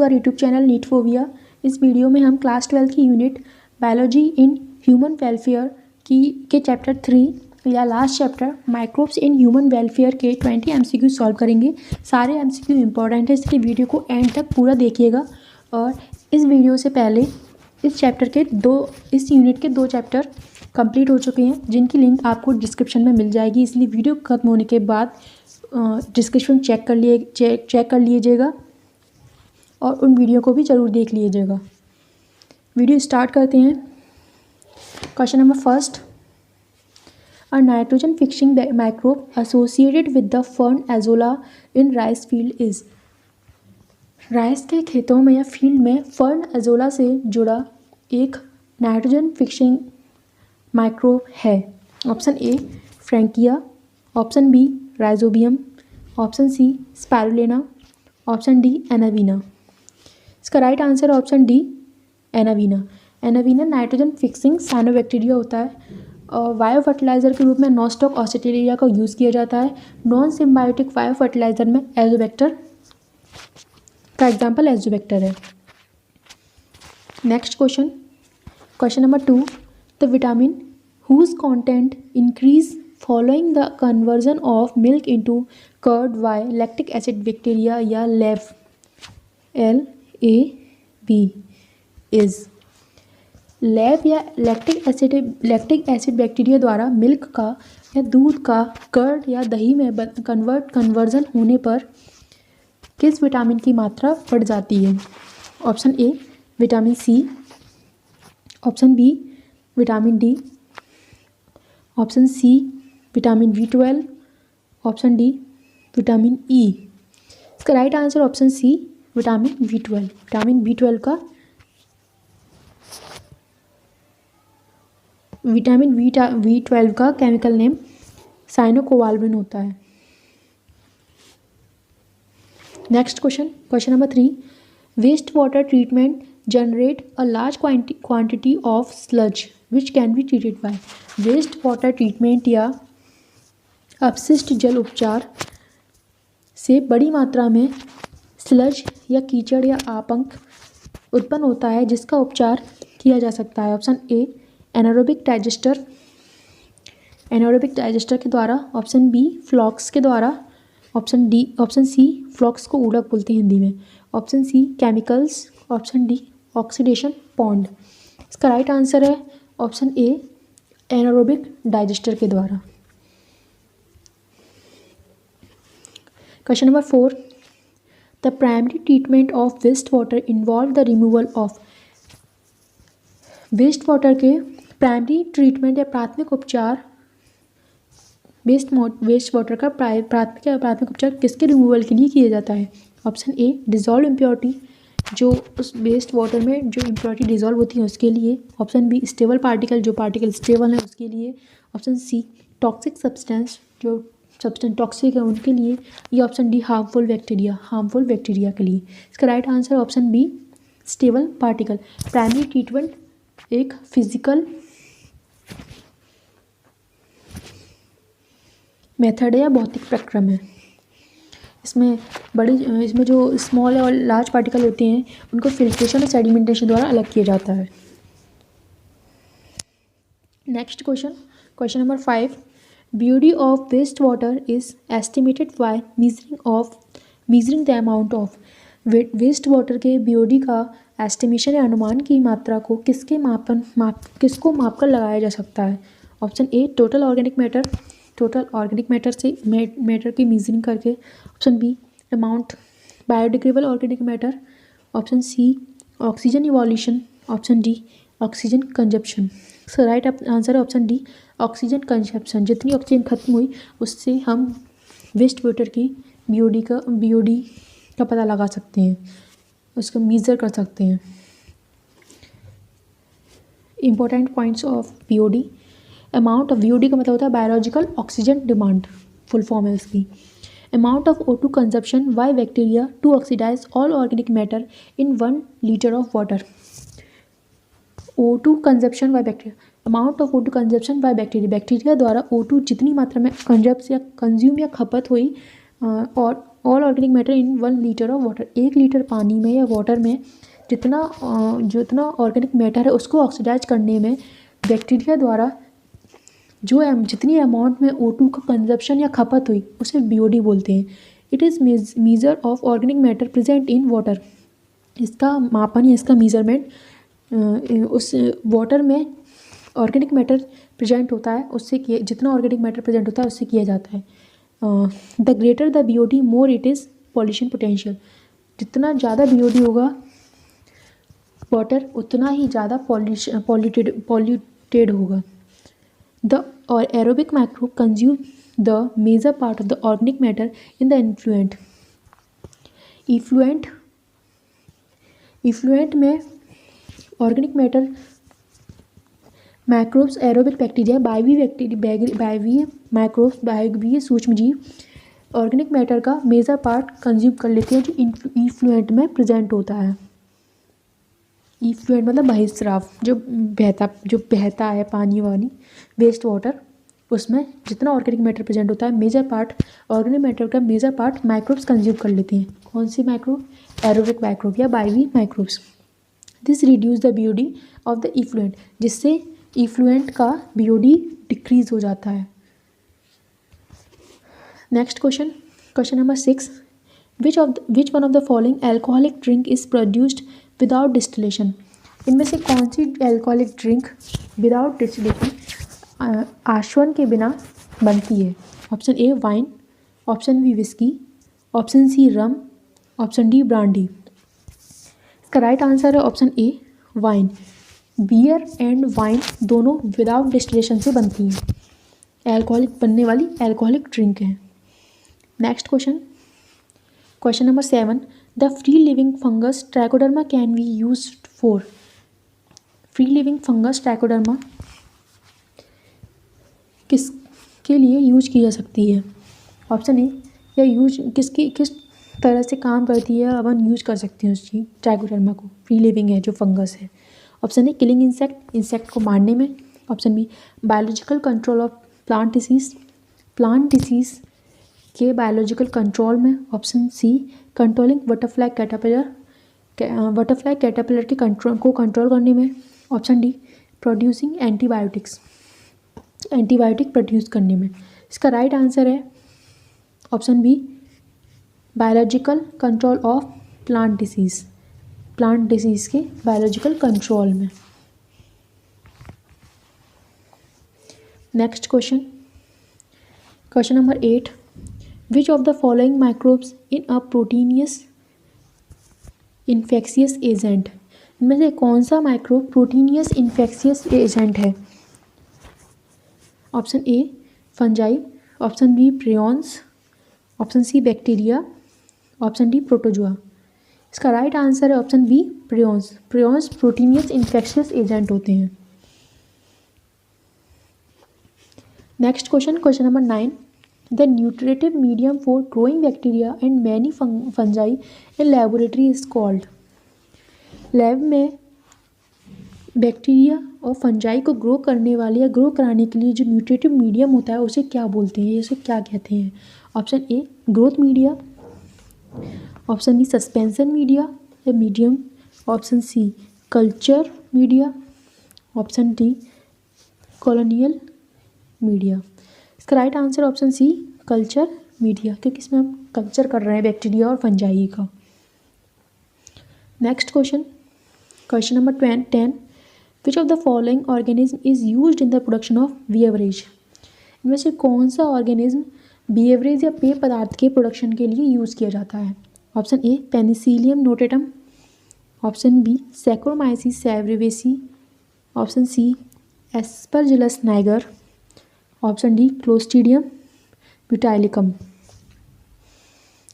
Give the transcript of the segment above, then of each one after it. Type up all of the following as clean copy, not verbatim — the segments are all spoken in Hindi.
Our YouTube channel नीटफोबिया। इस वीडियो में हम क्लास 12 की unit biology in human welfare के चैप्टर 3 या last chapter microbes in human welfare के 20 MCQ सॉल्व करेंगे। सारे MCQ इंपॉर्टेंट है, इसलिए वीडियो को एंड तक पूरा देखिएगा। और इस वीडियो से पहले इस यूनिट के 2 चैप्टर कंप्लीट हो चुके हैं, जिनकी लिंक आपको डिस्क्रिप्शन में मिल जाएगी, इसलिए वीडियो खत्म होने के बाद डिस्क्रिप्शन चेक कर लीजिएगा और उन वीडियो को भी ज़रूर देख लीजिएगा। वीडियो स्टार्ट करते हैं। Question number first, a nitrogen fixing microbe associated with the fern azolla in rice field is. Rice के खेतों में या फील्ड में फर्न एजोला से जुड़ा एक नाइट्रोजन फिक्सिंग माइक्रोब है। ऑप्शन ए Frankia, option B rhizobium, option C spirulina, option D एनावीना। इसका right answer option D एनावीना। एनावीना nitrogen fixing cyanobacteria होता है और बायो फर्टिलाइज़र के रूप में नॉस्टॉक ऑस्ट्रेलिया का यूज़ किया जाता है। नॉन सिम्बायोटिक बायो फर्टिलाइज़र में एजोबैक्टर का एग्जाम्पल एजोबैक्टर है। Next question number 2, the vitamin whose content increase following the conversion of milk into curd by lactic acid bacteria या LAB इज। लैब या लैक्टिक एसिड बैक्टीरिया द्वारा मिल्क का या दूध का कर्ड या दही में कन्वर्जन होने पर किस विटामिन की मात्रा बढ़ जाती है। Option A vitamin C, option B vitamin D, option C vitamin B12, option D vitamin E. इसका right answer option C vitamin B12। Vitamin B12 का केमिकल नेम साइनोकोबाल्मिन होता है। Next question number 3, waste water treatment generate a large quantity of sludge which can be treated by. Waste water treatment या अपशिष्ट जल उपचार से बड़ी मात्रा में स्लज या कीचड़ या आपंक उत्पन्न होता है, जिसका उपचार किया जा सकता है। ऑप्शन ए एनारोबिक डाइजेस्टर के द्वारा, ऑप्शन बी फ्लॉक्स के द्वारा, ऑप्शन सी फ्लॉक्स को ऊडक बोलते हैं हिंदी में, option C chemicals, option D oxidation pond. इसका राइट आंसर है ऑप्शन ए एनारोबिक डाइजेस्टर के द्वारा। Question number 4, the primary treatment of waste water involve the removal of. Waste water के प्राइमरी ट्रीटमेंट या प्राथमिक उपचार वेस्ट वाटर का प्राथमिक उपचार किसके रिमूवल के लिए किया जाता है। ऑप्शन ए डिजॉल्व इम्प्योरिटी, जो उस वेस्ट वाटर में जो इम्प्योरिटी डिजॉल्व होती है उसके लिए। ऑप्शन बी स्टेबल पार्टिकल, जो पार्टिकल स्टेबल है उसके लिए। ऑप्शन सी टॉक्सिक सब्सटेंस, जो सब्सटेंस टॉक्सिक है उनके लिए। या ऑप्शन डी हार्मफुल बैक्टीरिया के लिए। इसका right answer option be stable particle. Primary treatment एक फिजिकल मेथड है या भौतिक प्रक्रम है। इसमें जो स्मॉल और लार्ज पार्टिकल होते हैं उनको फिल्ट्रेशन और सेडिमेंटेशन द्वारा अलग किया जाता है। Next question number 5, BOD of waste water is estimated by measuring the amount of. Waste water के BOD का एस्टिमेशन या अनुमान की मात्रा को किसको मापकर लगाया जा सकता है। Option A total organic matter से मैटर की मीजरिंग करके। Option B amount biodegradable organic matter, option C oxygen evolution, option D oxygen consumption. So right answer है ऑप्शन डी ऑक्सीजन कंजप्शन। जितनी ऑक्सीजन खत्म हुई उससे हम वेस्ट वाटर की BOD का पता लगा सकते हैं, उसको मीज़र कर सकते हैं। Important points of BOD। Amount of BOD का मतलब होता है biological oxygen demand, full form है उसकी। Amount of O2 consumption by bacteria to oxidise all organic matter in 1 litre of water. O2 consumption by bacteria, amount of O2 consumption by bacteria द्वारा O2 जितनी मात्रा में कंज्यूम या खपत हुई और all organic matter in 1 litre of water, 1 litre पानी में या वाटर में जितना ऑर्गेनिक मैटर है उसको ऑक्सीडाइज करने में बैक्टीरिया द्वारा जितनी अमाउंट में O2 का कंजप्शन या खपत हुई उसे BOD बोलते हैं। It is measure of organic matter present in water, इसका मापन या इसका मीज़रमेंट उस वाटर में ऑर्गेनिक मैटर प्रेजेंट होता है उससे किया, जितना ऑर्गेनिक मैटर प्रेजेंट होता है उससे किया जाता है। The greater the BOD more it is pollution potential, जितना ज़्यादा BOD होगा वाटर उतना ही ज़्यादा पॉल्यूटेड होगा। The aerobic microbe consume the major part of the organic matter in the effluent में organic matter microbes, aerobic bacteria, बायवीय माइक्रोब्स, बायवीय सूक्ष्मजीव ऑर्गेनिक मैटर का मेजर पार्ट कंज्यूम कर लेते हैं जो इफ्लुएंट में प्रेजेंट होता है। इफ्लुएंट मतलब बहिस्राव, जो बहता है पानी वानी वेस्ट वाटर, उसमें जितना ऑर्गेनिक मैटर प्रेजेंट होता है मेजर पार्ट ऑर्गेनिक मैटर का मेजर पार्ट माइक्रोब्स कंज्यूम कर लेते हैं। कौन सी माइक्रोब? एरोबिक माइक्रोब या बायवीय microbes. This reduce the BOD of the effluent, जिससे इफ्लुएंट का BOD डिक्रीज हो जाता है। Next question number 6, which one of the following alcoholic drink is produced without distillation, इनमें से कौन सी एल्कोहलिक ड्रिंक विदाउट डिस्टिलेशन आश्वन के बिना बनती है? Option A wine, option B whisky, option C rum, option D brandy. इसका राइट आंसर है option A wine. Beer and wine दोनों विदाउट डिस्टिलेशन से बनती हैं, एल्कोहलिक बनने वाली एल्कोहलिक ड्रिंक है। Next question number 7, the free living fungus Trichoderma can be used for, free living fungus Trichoderma किसके लिए यूज की जा सकती है? ऑप्शन ए, या किस तरह से काम करती है, अपन यूज कर सकते हैं उस चीज ट्राइकोडर्मा को, फ्री लिविंग है जो फंगस है। ऑप्शन ए किलिंग इंसेक्ट को मारने में, option B biological control of plant disease के बायोलॉजिकल कंट्रोल में, option C controlling butterfly caterpillar के कंट्रोल करने में, option D producing antibiotic produce करने में। इसका राइट आंसर है option B biological control of plant disease के बायोलॉजिकल कंट्रोल में। Next question number 8, which of the following microbes in a proteinaceous infectious agent, इनमें से कौन सा माइक्रोब प्रोटीनियस इन्फेक्शियस एजेंट है? ऑप्शन ए fungi, option B prions, option C bacteria, option D protozoa. इसका राइट आंसर है option B prions proteinaceous infectious agent होते हैं। Next question number 9, the nutritive medium for growing bacteria and many fungi in laboratory is called, lab में बैक्टीरिया और फंजाई को ग्रो करने वाले या ग्रो कराने के लिए जो न्यूट्रिटिव मीडियम होता है उसे क्या बोलते हैं, उसे क्या कहते हैं? Option A growth media, option B suspension media या medium, option C culture media, option D colonial media. इसका right answer option C culture media, क्योंकि इसमें हम कल्चर कर रहे हैं बैक्टीरिया और फंजाई का। Next question number 10, which of the following organism is used in the production of beverage, इनमें से कौन सा ऑर्गेनिज्म बीवरेज या पेय पदार्थ के प्रोडक्शन के लिए यूज़ किया जाता है? Option A Penicillium notatum, option B Saccharomyces cerevisiae, option C Aspergillus niger, option D Clostridium butylicum.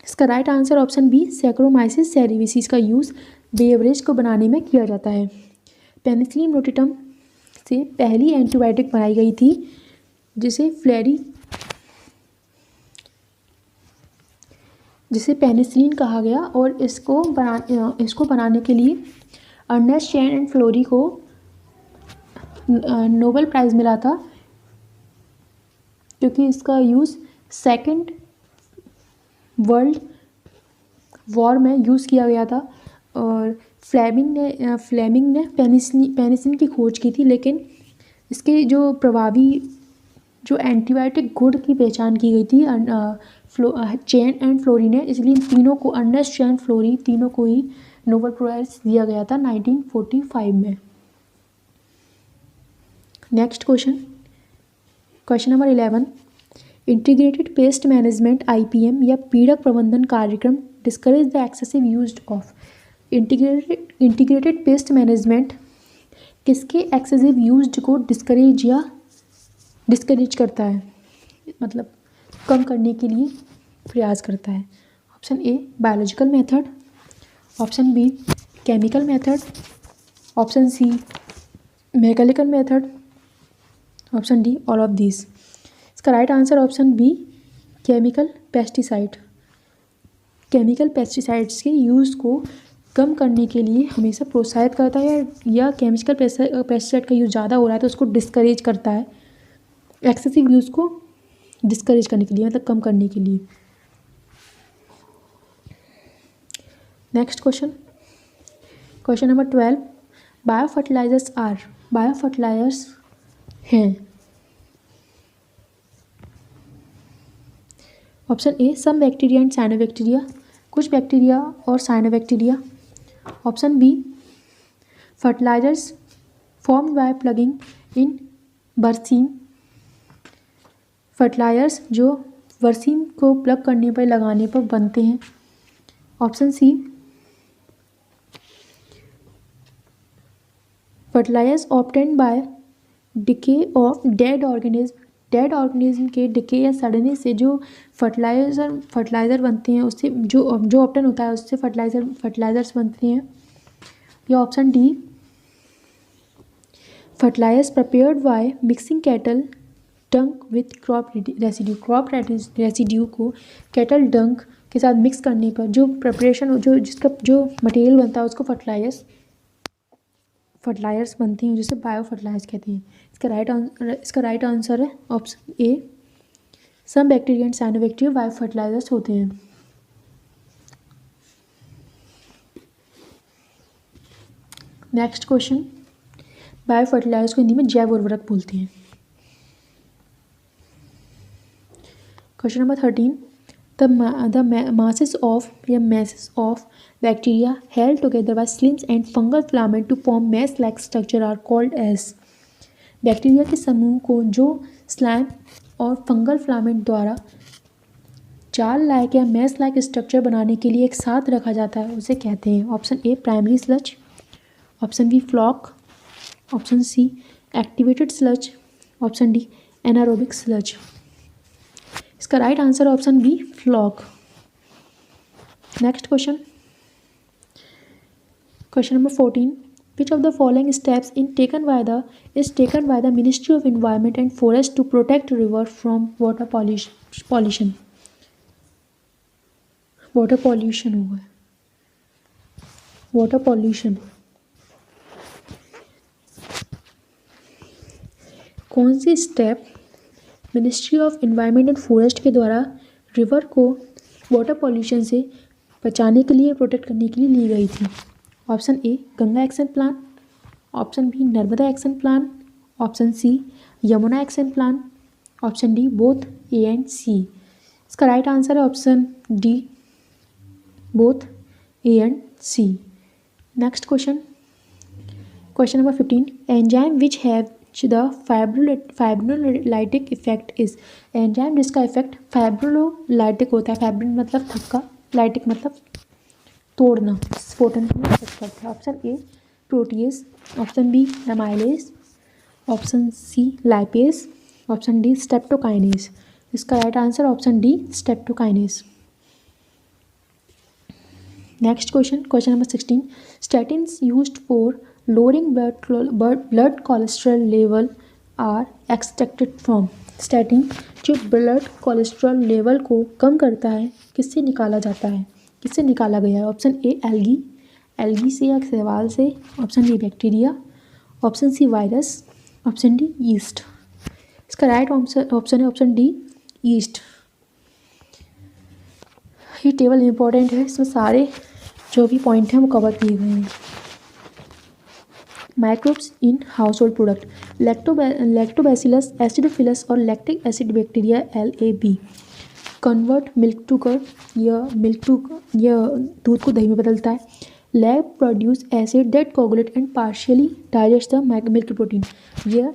इसका right answer option B Saccharomyces cerevisiae का यूज़ बेवरेज को बनाने में किया जाता है। पेनिसिलियम नोटेटम से पहली एंटीबायोटिक बनाई गई थी जिसे पेनिसिलिन कहा गया, और इसको बनाने के लिए अर्नेस्ट चैन एंड फ्लोरी को नोबेल प्राइज़ मिला था, क्योंकि इसका यूज़ सेकेंड वर्ल्ड वॉर में यूज़ किया गया था। और फ्लेमिंग ने पेनिसिलिन की खोज की थी, लेकिन इसके जो प्रभावी जो एंटीबायोटिक गुण की पहचान की गई थी चेन एंड फ्लोरी ने, इसलिए तीनों को अर्नेस्ट चेन फ्लोरी तीनों को ही नोबेल प्राइज दिया गया था 1945 में। Next question number 11, integrated pest management IPM या पीड़क प्रबंधन कार्यक्रम discourage the excessive use of. Integrated pest management किसके एक्सेसिव यूज को डिस्करेज करता है, मतलब कम करने के लिए प्रयास करता है। Option A biological method, option B chemical method, option C mechanical method, option D all of this. इसका right answer option B chemical pesticide. Chemical pesticides के यूज़ को कम करने के लिए हमेशा प्रोत्साहित करता है, या केमिकल पेस्टिसाइड का यूज़ ज़्यादा हो रहा है तो उसको डिस्करेज करता है, एक्सेसिव यूज़ को डिस्करेज करने के लिए, मतलब कम करने के लिए। नेक्स्ट क्वेश्चन नंबर 12, बायोफर्टिलाइजर्स हैं। Option A some bacteria and cyanobacteria, कुछ बैक्टीरिया और cyanobacteria. Option B fertilisers formed by ploughing in berseem, fertilisers जो बरसीम को प्लग करने पर लगाने पर बनते हैं। Option C fertilisers obtained by decay of dead organism के डिके या सड़ने से जो फर्टिलाइज़र बनते हैं, उससे जो ऑब्टेन होता है उससे फर्टिलाइजर्स बनते हैं। या option D fertilisers prepared by mixing cattle dung with crop residue को कैटल डंक के साथ मिक्स करने पर जो प्रिपरेशन जो मटेरियल बनता है उसको फर्टिलाइजर्स बनती हैं, जिसे बायो फर्टिलाइजर्स कहते हैं। इसका राइट आंसर है option A some bacteria and cyanobacteria bio fertilisers होते हैं। नेक्स्ट क्वेश्चन, बायो फर्टिलाइजर्स को हिंदी में जैव उर्वरक बोलते हैं। Question number 13, the masses of bacteria held together by slime and fungal filament to form mass-like structure are called as। Bacteria के समूह को जो स्लाइम और फंगल फिलामेंट द्वारा जाल लाइक या मैस लाइक स्ट्रक्चर बनाने के लिए एक साथ रखा जाता है उसे कहते हैं। Option A primary sludge, option B floc, option C activated sludge, option D anaerobic sludge. इसका right answer option B floc. Next question number 14, which of the following steps is taken by the Ministry of Environment and Forest to protect river from water pollution। Water pollution हुआ है, वाटर पॉल्यूशन कौन सी step ministry of environment and forest के द्वारा रिवर को वाटर पॉल्यूशन से बचाने के लिए, प्रोटेक्ट करने के लिए ली गई थी। Option A Ganga action plan, option B Narmada action plan, option C Yamuna action plan, option D both A and C. इसका राइट आंसर है option D both A and C. Next question number 15, enzyme which have the fibrolytic effect is. Enzyme जिसका इफेक्ट फाइब्रोलाइटिक होता है, फाइब्रिन मतलब थक्का, लाइटिक मतलब तोड़ना, स्फोटन की इफेक्ट करता है। Option A protease, option B amylase, option C lipase, option D streptokinase. इसका right answer option D streptokinase. Next question number 16, statins used for lowering blood cholesterol level are extracted from. Statin जो ब्लड कोलेस्ट्रॉल लेवल को कम करता है किससे निकाला जाता है, किससे निकाला गया है। ऑप्शन ए एल्गी से या शैवाल से, option B bacteria, option C virus, option D yeast. इसका राइट ऑप्शन है ऑप्शन डी यीस्ट। ये टेबल इम्पोर्टेंट है, इसमें सारे जो भी पॉइंट हैं वो कवर किए गए हैं। Microbes in household product, Lactobacillus acidophilus और lactic acid bacteria LAB convert milk to curd, यह दूध को दही में बदलता है। LAB produce acid that coagulate and partially digest the milk protein, यह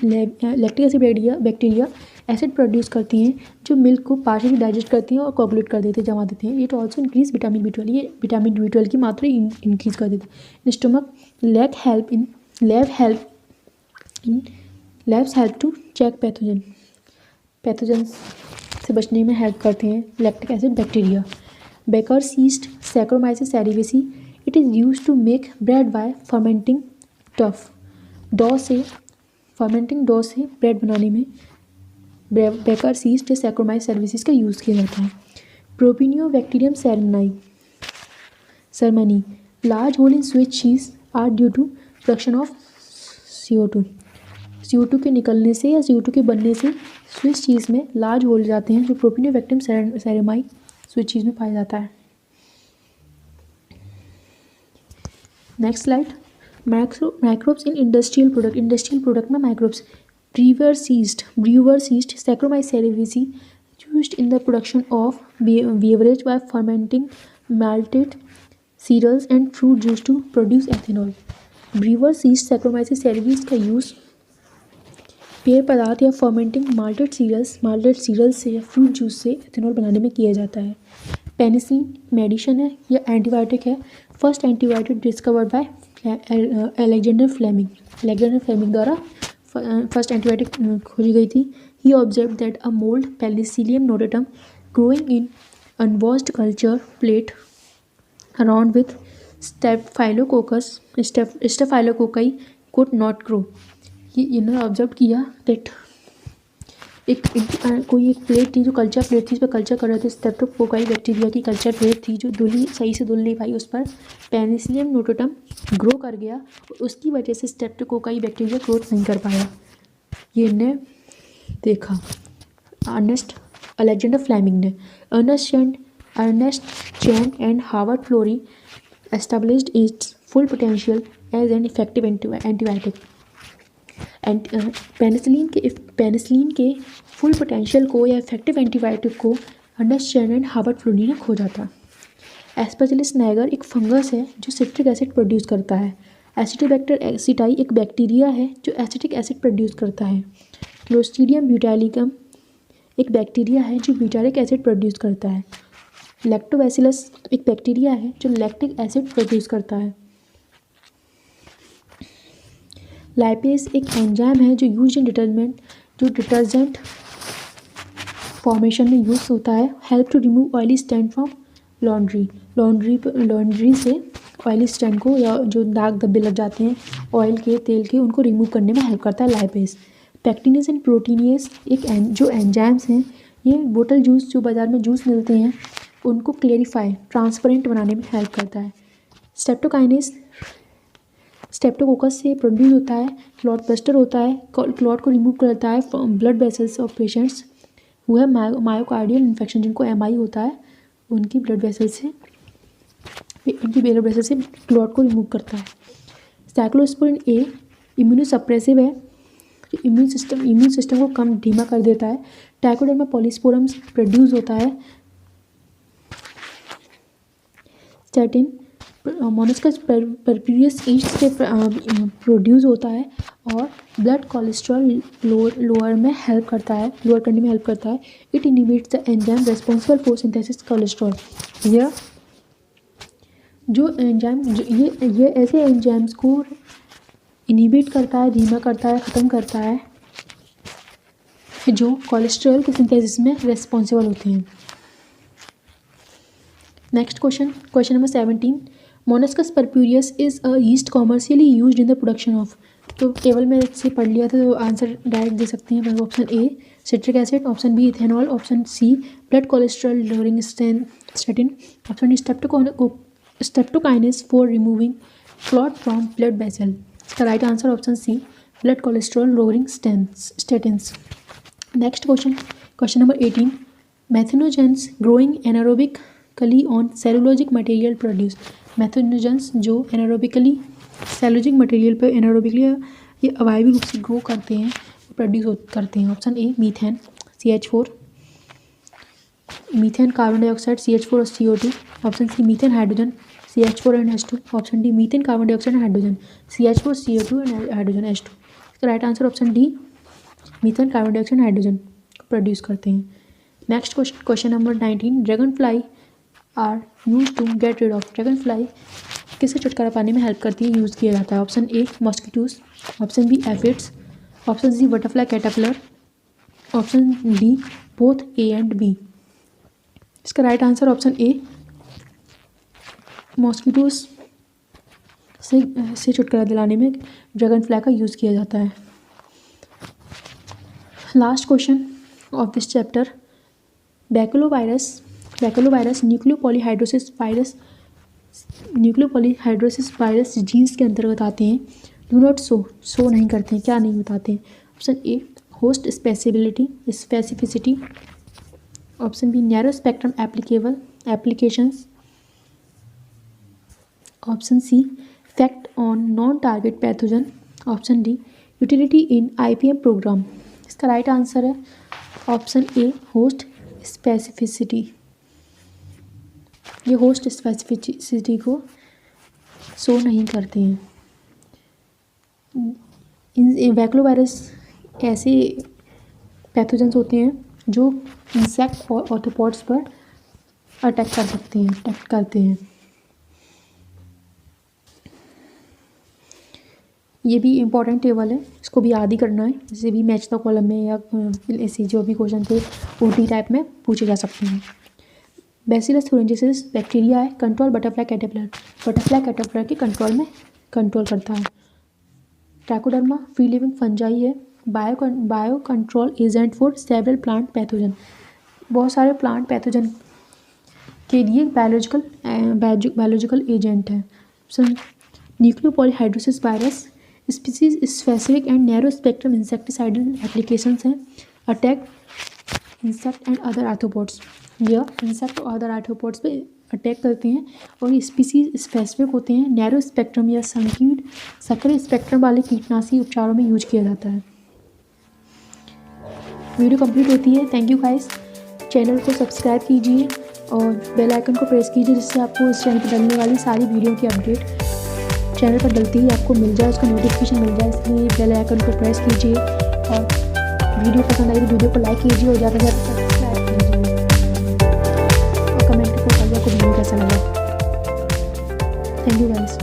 lactic acid bacteria acid produce करती हैं जो मिल्क को पार्शियली डाइजेस्ट करती हैं और कोगुलेट कर देते हैं, जमा देते हैं। It also increase vitamin B12, ये विटामिन B12 की मात्रा इंक्रीज कर देते हैं। Stomach labs help to check pathogen से बचने में हेल्प करते हैं lactic acid bacteria. Baker's yeast Saccharomyces cerevisiae, it is use to make bread by fermenting dough से ब्रेड बनाने में बेकर्स यीस्ट या सैक्रोमाइसिस सेरेविसिस का यूज़ किया जाता है। Propionibacterium ceremony, large hole in sweet cheese are due to production of CO2 के निकलने से या CO2 के बनने से स्वीट चीज़ में लार्ज होल जाते हैं जो प्रोपिनियोबैक्टीरियम सेरेमाई स्वीट चीज़ में पाया जाता है। Next slide, microbes in industrial product में microbes brewer's yeast Saccharomyces cerevisiae used in the production of beverage by fermenting malted cereals and fruit juice to produce ethanol। Brewer's yeast Saccharomyces cerevisiae का यूज़ पेय पदार्थ या फर्मेंटिंग माल्टेड सीरियल्स से या फ्रूट जूस से एथेनॉल बनाने में किया जाता है। पेनिसिलिन मेडिसिन है या एंटीबायोटिक है। First antibiotic discovered by Alexander Fleming द्वारा फर्स्ट एंटीबायोटिक खोजी गई थी। He observe that a mould Penicillium notatum growing in unwashed culture plate around with staphylococci could not grow. इन्होंने ऑब्जर्व किया दैट कोई एक प्लेट थी जो कल्चर प्लेट थी, इस पर कल्चर कर रहे थे। स्टेप्टोकोकाई बैक्टीरिया की कल्चर प्लेट थी जो सही से धुल नहीं पाई, उस पर पेनिसिलियम नोटेटम ग्रो कर गया, उसकी वजह से स्टेप्टोकोकाई बैक्टीरिया ग्रोथ नहीं कर पाया। ये इन्हें देखा अलेक्जेंडर फ्लेमिंग ने। Ernest Chain and Howard Florey established its full potential as an effective antibiotic. Penicillin के फुल पोटेंशियल को या इफेक्टिव एंटीबायोटिक को Ernest Chain and Howard Florey ने खोजा था। एस्पेरजिलस नाइगर एक फंगस है जो सिट्रिक एसिड प्रोड्यूस करता है। एसिटोबैक्टर एसिटाई एक बैक्टीरिया है जो एसिटिक एसिड प्रोड्यूस करता है। क्लोस्ट्रीडियम ब्यूटालिकम एक बैक्टीरिया है जो ब्यूटारिक एसिड प्रोड्यूस करता है। लैक्टोबैसिलस एक बैक्टीरिया है जो लैक्टिक एसिड प्रोड्यूस करता है। लाइपेज एक एंजाइम है जो यूज इन डिटर्जेंट फॉर्मेशन में यूज होता है। Help to remove oily stains from laundry से ऑयली स्टैंड को या जो दाग धब्बे लग जाते हैं ऑयल के तेल के, उनको रिमूव करने में हेल्प करता है लाइपेज। पैक्टिनेज एंड प्रोटीनेज जो एंजाइम्स हैं, ये बोतल जूस जो बाज़ार में जूस मिलते हैं उनको क्लेरिफाई ट्रांसपेरेंट बनाने में हेल्प करता है। स्ट्रेप्टोकाइनेज स्टेप्टोकोकस से प्रोड्यूस होता है। क्लॉट बस्टर होता है, क्लॉट को रिमूव करता है blood vessels of patients who है मायोकार्डियल इन्फेक्शन, जिनको MI होता है, उनकी ब्लड वेसल से क्लॉट को रिमूव करता है। साइक्लोस्पोरिन A इम्यूनोसप्रेसिव है, इम्यून सिस्टम को कम धीमा कर देता है। ट्राइकोडर्मा पॉलीस्पोरम्स प्रोड्यूस होता है। स्टैटिन मोनस्कस परप्यूरियस ईस्ट से प्रोड्यूस होता है और ब्लड कोलेस्ट्रॉल लोअर करने में हेल्प करता है। It inhibits the enzyme responsible for synthesis cholesterol. ये ऐसे एंजाइम्स को इनहिबिट करता है, धीमा करता है, ख़त्म करता है, जो कोलेस्ट्रॉल के सिंथेसिस में रेस्पॉन्सिबल होते हैं। Next question number 17, मोनस्कस purpureus is a yeast commercially used in the production of. तो टेबल में से पढ़ लिया था, तो आंसर डायरेक्ट दे सकते हैं। Option A citric acid, option B ethanol, option C blood cholesterol lowering statin, option D streptokinase for removing clot from blood vessel. इसका right answer option C blood cholesterol lowering statins. Next question number 18, methanogens growing anaerobically on cellulosic material produce. Methanogens जो एनारोबिकली सेलुलोजिक मटेरियल पर एनारोबिकली ये अवायवीय रूप से ग्रो करते हैं, प्रोड्यूस करते हैं। Option A methane CH4, methane carbon dioxide CH4 और CO2। Option C methane hydrogen CH4 and H2। Option D methane carbon dioxide and hydrogen CH4 CO2 and hydrogen H2। इसका right answer option D methane carbon dioxide hydrogen produce करते हैं। Next question number 19, dragonfly are used to get rid of. Dragonfly किससे छुटकारा पाने में हेल्प करती है, यूज़ किया जाता है। Option A mosquitoes, option B aphids, option C butterfly caterpillar, option D both A and B. इसका right answer option A mosquitoes से छुटकारा दिलाने में ड्रैगन फ्लाई का यूज़ किया जाता है। Last question of this chapter, baculovirus nucleopolyhedrosis virus genes के अंतर्गत आते हैं। डू नॉट शो नहीं करते हैं, क्या नहीं बताते हैं। Option A host specificity, option B narrow spectrum applications, option C effect on non target pathogen, option D utility in IPM program. इसका राइट आंसर है ऑप्शन ए होस्ट स्पेसिफिसिटी। ये होस्ट स्पेसिफिसिटी को शो नहीं करते हैं। बैकुलोवायरस ऐसे पैथोजेंस होते हैं जो इंसेक्ट और ऑर्थोपॉड्स पर अटैक करते हैं। ये भी इम्पॉर्टेंट टेबल है, इसको भी याद ही करना है। जैसे भी मैच द कॉलम में या ऐसे जो भी क्वेश्चन थे OT टाइप में पूछे जा सकते हैं। बैसिलस थुरिंजिसिस बैक्टीरिया है, कंट्रोल बटरफ्लाई कैटरपिलर के कंट्रोल करता है। ट्राइकोडर्मा फ्री लिविंग फंजाई है, bio control agent for several plant pathogen. बहुत सारे प्लांट पैथोजन के लिए बायोलॉजिकल एजेंट है। Nucleopolyhedrosis virus species specific and narrow spectrum insecticidal applications हैं, attack insect and other arthropods. यह इंसेक्ट और अदर आर्थ्रोपोड्स पे अटैक करते हैं और ये स्पीसीज स्पेसिफिक होते हैं। नैरो स्पेक्ट्रम या संकीर्ण स्पेक्ट्रम वाले कीटनाशी उपचारों में यूज किया जाता है। वीडियो कंप्लीट होती है। Thank you guys. चैनल को सब्सक्राइब कीजिए और बेल आइकन को प्रेस कीजिए जिससे आपको इस चैनल पर डलने वाली सारी वीडियो की अपडेट चैनल पर डलती ही आपको मिल जाए, उसका नोटिफिकेशन मिल जाए। इसलिए बेल आइकन को प्रेस कीजिए और वीडियो पसंद आई तो वीडियो को लाइक कीजिए और ज़्यादा से ज़्यादा सब्सक्राइब कीजिए और कमेंट करके बताइए आपको वीडियो कैसा लगा। Thank you guys.